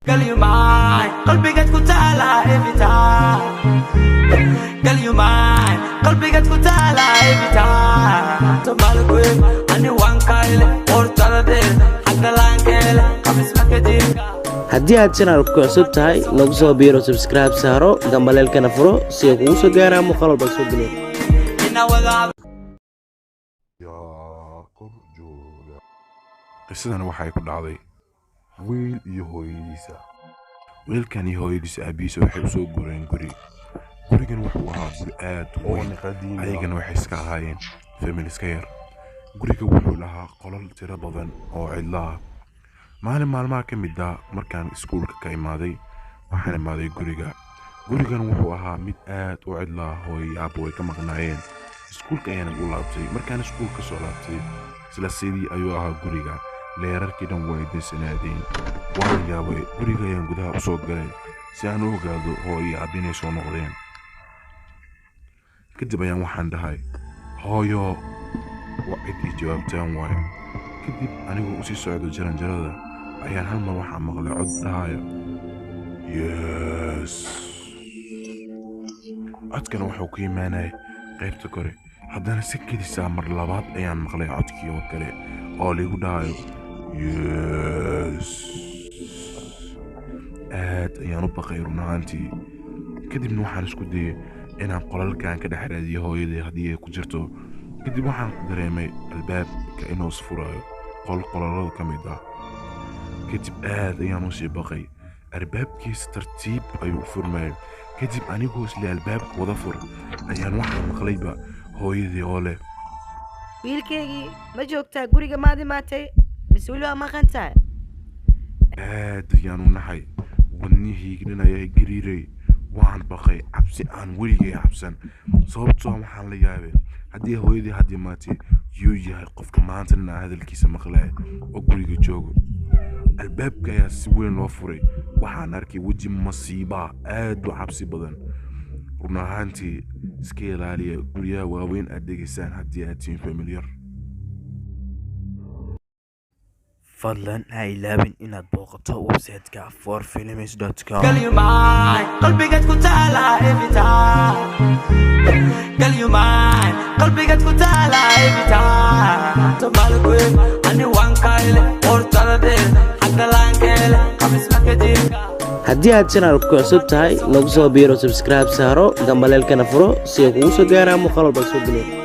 قال يو ماي قلبي قد كنت على إيفيتا قال يو ماي قلبي قد كنت على إيفيتا تمالك ويف أني وان كايل أورتالا دير حق لانكيل قميص مكدير haddii aad channelka ku cusub tahay nagu soo biiro subscribe saaro gambaleelkana furo si ay kugu soo gaaraan muuqaal walba soo geliyo qisadana waxay ku dhacday wiil iyo hooyadiisa. wiilkan iyo hooyadiisa aabihiisa waxay u soo gureen gurigan wuxuu ahaa guri aad u weyn, ayagana waxay iska ahaayeen family iska yar. guriga wuxuu lahaa qolal tiro badan oo cidla ah. maalin maalmaha ka mid ah markaan iskuulka ka imaaday waxaan imaaday gurigan wuxuu ahaa mid aad u cidla ah. hooyo iyo aabbo way ka maqnaayeen. iskuulka ayaan u laabtay. markaan iskuulka soo laabtay isla sidii ayuu ahaa guriga. leerarkii dhan way deysanaadeen. waan yaabay. guriga ayaan gudaha u soo galay si aan u ogaado hooyo iyo aabbo inay soo noqdeen. kadib ayaan waxaan dhahay hooyo, waa cid ii jawaabtaan waayo. kadib anigoo usii socdo jaranjarada ayaan hal mar waxaa maqlay cod dhahaya yes. codkana wuxuu ka imaanayay qaybta kore. haddana si kedisaa mar labaad ayaan maqlay codkii oo kale oo liigu dhahayo yes. aad ayaan u baqay run ahaantii. kadibna waxaan isku dayay inaan qolalkan ka dhex raadiyo hooyadii haddii ay ku jirto. kadib waxaan dareemay albaabka inuu isfurayo qolalada ka mid ah. kadib aad ayaan u sii baqay. albaabkiisa tartiib ayuu u furmayay. kadib anigoo isla albaabka wada fur ayaan waxaan maqlayba hooyadii oo leh wiilkaygii ma joogtaa guriga maad imaatay mise weli waa maqan tahay? aad ayaan u naxay. wadnihiignan ayaa gariiray. waan baqay cabsi aan weligay cabsan. sababtoo waxaan la yaabay haddii hooyadii had imaatay yuu yahay qofka maantana hadalkiisa maqlaya oo guriga joogo. albaabka ayaa si weyn loo furay. waxaan arkay weji masiiba aad u cabsi badan. run ahaantii iska ilaaliya guryaha waaweyn aad degaysaan haddii aad tihiin familiyar. fadlan ha ilaabin inaad booqato website-ka forfilms.com. قال يو ماي قلبي قد كنت على إيفيتا قال يو ماي قلبي قد كنت على إيفيتا تمالك ويف أني وان كايل أورتالا دير حق لانكيل قميص مكدير haddii aad channelka ku cusub tahay nagu soo biiro subscribe saaro gambaleelkana furo si ay kugu soo gaaraan muuqaal walba soo geliyo